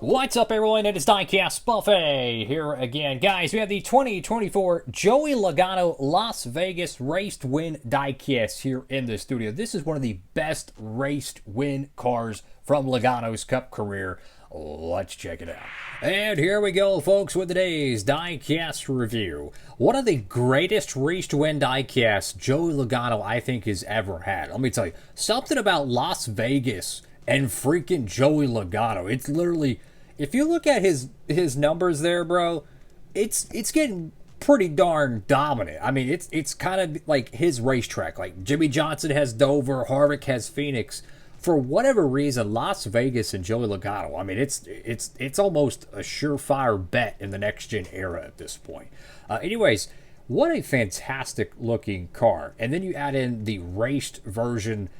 What's up, everyone? It is Diecastbuffet here again. Guys, we have the 2024 Joey Logano Las Vegas Race to Win Diecast here in the studio. This is one of the best race to win cars from Logano's Cup career. Let's check it out. And here we go, folks, with today's Diecast review. One of the greatest race to win diecasts Joey Logano, I think, has ever had. Let me tell you, something about Las Vegas and freaking Joey Logano. It's literally, if you look at his numbers there, bro, it's getting pretty darn dominant. I mean, it's kind of like his racetrack. Like Jimmy Johnson has Dover, Harvick has Phoenix. For whatever reason, Las Vegas and Joey Logano, I mean, it's almost a surefire bet in the next gen era at this point. Anyways, what a fantastic looking car. And then you add in the raced version,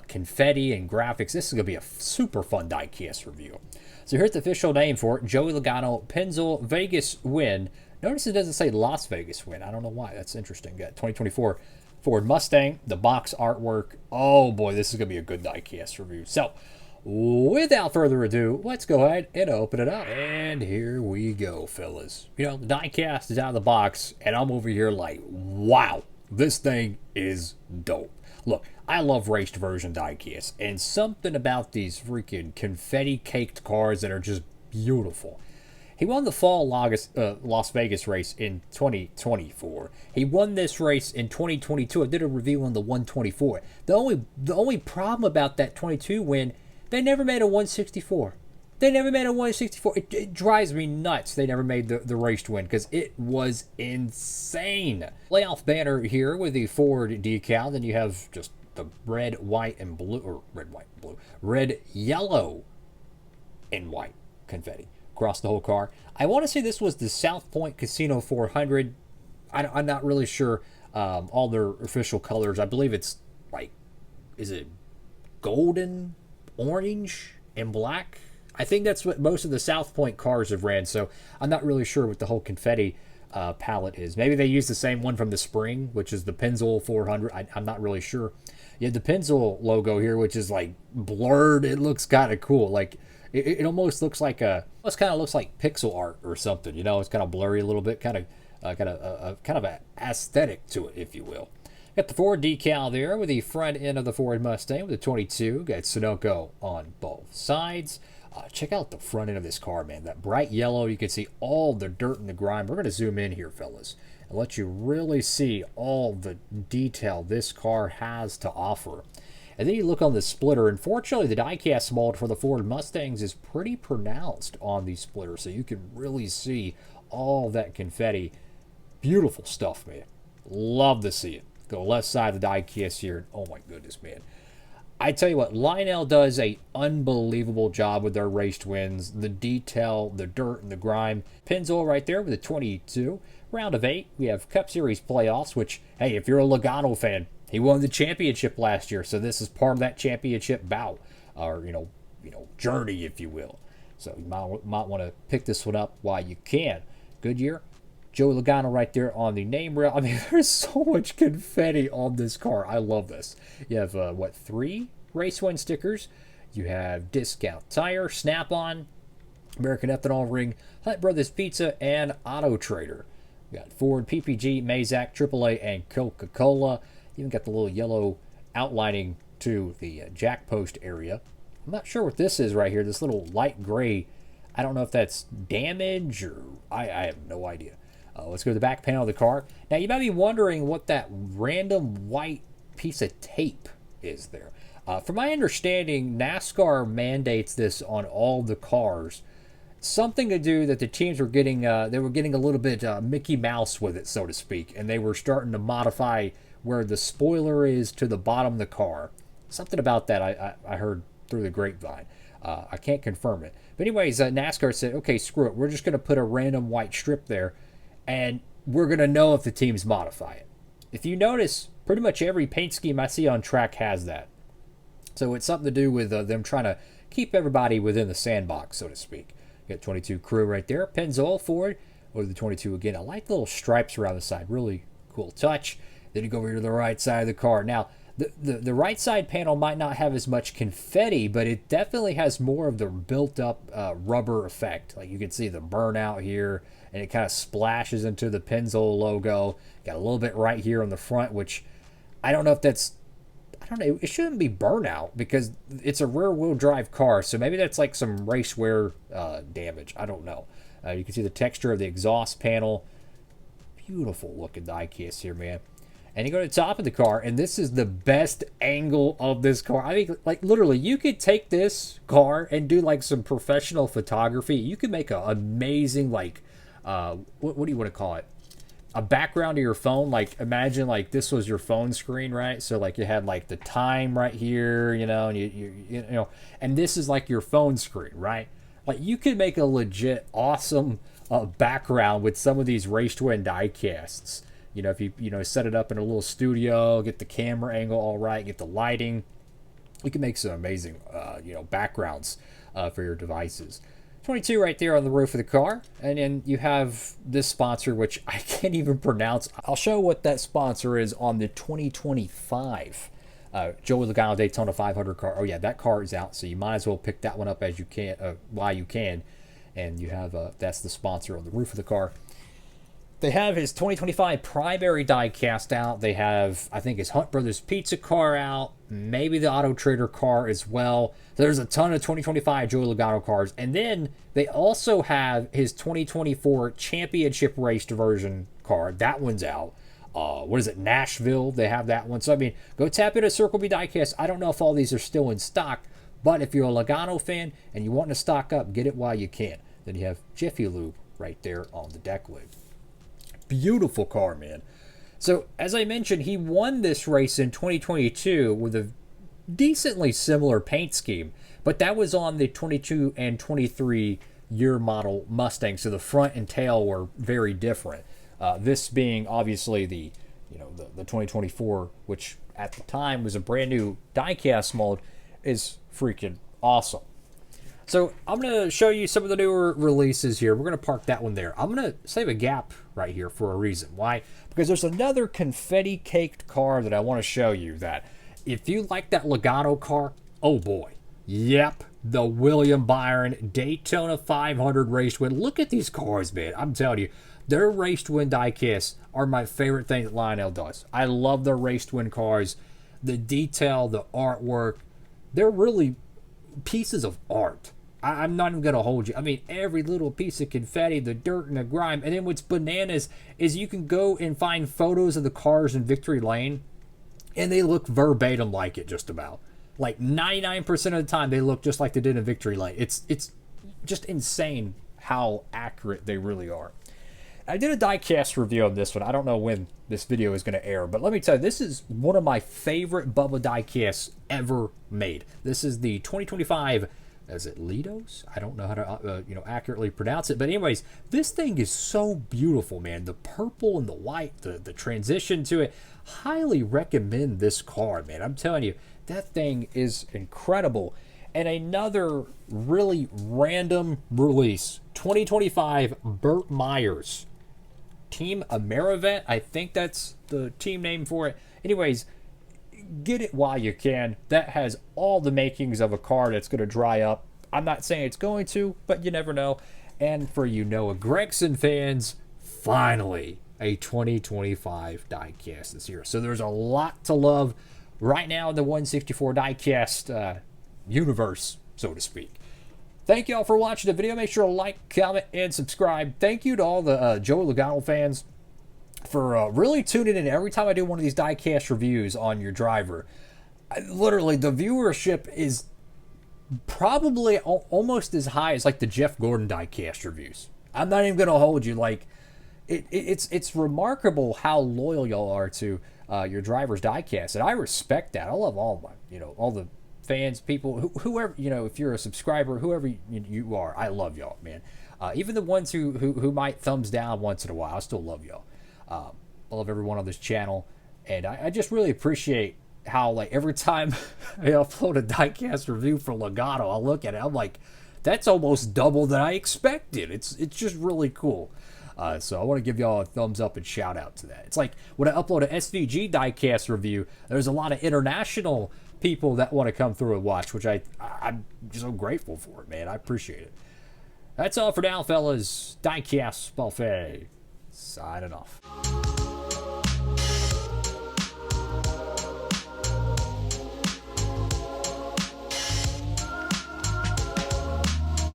confetti and graphics. This is going to be a super fun diecast review. So here's the official name for it: Joey Logano Pennzoil Vegas Win. Notice it doesn't say Las Vegas Win. I don't know why. That's interesting. Got 2024 Ford Mustang, the box artwork. Oh boy, this is going to be a good diecast review. So without further ado, let's go ahead and open it up. And here we go, fellas. You know, the diecast is out of the box, and I'm over here like, wow, this thing is dope. Look, I love raced version diecasts, and something about these freaking confetti-caked cars that are just beautiful. He won the fall Las Vegas race in 2024. He won this race in 2022. I did a review on the 124. The only problem about that 22 win, they never made a 164. They never made a 164. It drives me nuts they never made the race to win, because it was insane. Layoff banner here with the Ford decal. Then you have just the red, white, and blue, or red, white, and blue, red, yellow, and white confetti across the whole car. I want to say this was the South Point Casino 400. I'm not really sure all their official colors. I believe it's like, is it golden, orange, and black? I think that's what most of the South Point cars have ran, so I'm not really sure what the whole confetti palette is. Maybe they use the same one from the spring, which is the Pennzoil 400. I'm not really sure. You have the Pennzoil logo here, which is like blurred. It looks kind of cool. Like it almost looks like almost kind of looks like pixel art or something. You know, it's kind of blurry a little bit, kind of got a kind of an aesthetic to it, if you will. Got the Ford decal there with the front end of the Ford Mustang with the 22. Got Sunoco on both sides. Check out the front end of this car, man. That bright yellow, you can see all the dirt and the grime. We're going to zoom in here, fellas, and let you really see all the detail this car has to offer. And then you look on the splitter. Unfortunately, the diecast mold for the Ford Mustangs is pretty pronounced on the splitter, so you can really see all that confetti. Beautiful stuff, man. Love to see it. Go left side of the diecast here. Oh my goodness, man. I tell you what, Lionel does a unbelievable job with their raced wins. The detail, the dirt, and the grime. Pennzoil right there with a 22. Round of 8, we have Cup Series playoffs, which, hey, if you're a Logano fan, he won the championship last year, so this is part of that championship bout, or you know, journey, if you will. So you might want to pick this one up while you can. Good year. Joey Logano right there on the name rail. I mean, there's so much confetti on this car. I love this. You have, 3 race win stickers. You have Discount Tire, Snap-on, American Ethanol Ring, Hunt Brothers Pizza, and Auto Trader. We got Ford, PPG, Mazak, AAA, and Coca-Cola. Even got the little yellow outlining to the jack post area. I'm not sure what this is right here. This little light gray. I don't know if that's damage or I have no idea. Let's go to the back panel of the car. Now, you might be wondering what that random white piece of tape is there. From my understanding, NASCAR mandates this on all the cars. Something to do that the teams were getting, they were getting a little bit Mickey Mouse with it, so to speak, and they were starting to modify where the spoiler is to the bottom of the car. Something about that I heard through the grapevine. I can't confirm it. But anyways, NASCAR said, okay, screw it. We're just going to put a random white strip there, and we're going to know if the teams modify it. If you notice, pretty much every paint scheme I see on track has that. So it's something to do with them trying to keep everybody within the sandbox, so to speak. You got 22 crew right there. Pennzoil Ford, or the 22 again. I like the little stripes around the side. Really cool touch. Then you go over to the right side of the car. Now, The right side panel might not have as much confetti, but it definitely has more of the built up rubber effect. Like you can see the burnout here, and it kind of splashes into the Pennzoil logo. Got a little bit right here on the front, which I don't know if that's, I don't know, it shouldn't be burnout because it's a rear wheel drive car, so maybe that's like some race wear damage. I don't know. You can see the texture of the exhaust panel. Beautiful looking diecast here, man. And you go to the top of the car, and this is the best angle of this car. I think, like, literally, you could take this car and do, like, some professional photography. You could make an amazing, like, what do you want to call it? A background to your phone. Like, imagine, like, this was your phone screen, right? So, like, you had, like, the time right here, you know, and you know, and this is, like, your phone screen, right? Like, you could make a legit awesome background with some of these race to win diecasts. You know, if you set it up in a little studio, get the camera angle all right, get the lighting, you can make some amazing, backgrounds for your devices. 22 right there on the roof of the car, and then you have this sponsor, which I can't even pronounce. I'll show what that sponsor is on the 2025 Joey Logano Daytona 500 car. Oh yeah, that car is out, so you might as well pick that one up as you can, while you can. And you have that's the sponsor on the roof of the car. They have his 2025 primary diecast out. They have, I think, his Hunt Brothers Pizza car out. Maybe the Auto Trader car as well. There's a ton of 2025 Joey Logano cars. And then they also have his 2024 Championship Raced version car. That one's out. What is it? Nashville. They have that one. So, I mean, go tap into Circle B Diecast. I don't know if all these are still in stock. But if you're a Logano fan and you want to stock up, get it while you can. Then you have Jiffy Lube right there on the deck lid. Beautiful car, man. So, as I mentioned, he won this race in 2022 with a decently similar paint scheme, but that was on the 22 and 23 year model Mustang, so the front and tail were very different. This being obviously the 2024, which at the time was a brand new diecast mold, is freaking awesome. So I'm going to show you some of the newer releases here. We're going to park that one there. I'm going to save a gap right here for a reason. Why? Because there's another confetti-caked car that I want to show you that if you like that Logano car, oh boy. Yep, the William Byron Daytona 500 race to win. Look at these cars, man. I'm telling you, their race to win diecasts are my favorite thing that Lionel does. I love their race to win cars. The detail, the artwork, they're really pieces of art. I'm not even going to hold you. I mean, every little piece of confetti, the dirt and the grime. And then what's bananas is you can go and find photos of the cars in Victory Lane, and they look verbatim like it just about. Like 99% of the time, they look just like they did in Victory Lane. It's just insane how accurate they really are. I did a diecast review of this one. I don't know when this video is going to air, but let me tell you, this is one of my favorite Bubba diecasts ever made. This is the 2025... Is it Lidos? I don't know how to accurately pronounce it. But anyways, this thing is so beautiful, man. The purple and the white, the transition to it. Highly recommend this car, man. I'm telling you, that thing is incredible. And another really random release. 2025 Burt Myers. Team Amerivet. I think that's the team name for it. Anyways, get it while you can. That has all the makings of a car that's going to dry up. I'm not saying it's going to, but you never know. And for Noah Gragson fans, finally a 2025 diecast this year. So there's a lot to love right now in the 164 diecast universe, so to speak. Thank you all for watching the video. Make sure to like, comment, and subscribe. Thank you to all the Joey Logano fans for really tuning in every time I do one of these diecast reviews on your driver. Literally, the viewership is probably almost as high as like the Jeff Gordon diecast reviews. I'm not even going to hold you. Like, it's remarkable how loyal y'all are to your driver's diecast, and I respect that. I love all my, all the fans, people, whoever, if you're a subscriber, whoever you are, I love y'all, man. Even the ones who might thumbs down once in a while, I still love y'all. I love everyone on this channel, and I just really appreciate how, like, every time I upload a diecast review for Logano, I look at it, I'm like, that's almost double than I expected. It's just really cool. So I want to give y'all a thumbs up and shout out to that. It's like when I upload an SVG diecast review, there's a lot of international people that want to come through and watch, which I'm so grateful for it, man. I appreciate it. That's all for now, fellas. Diecast Buffet signing off.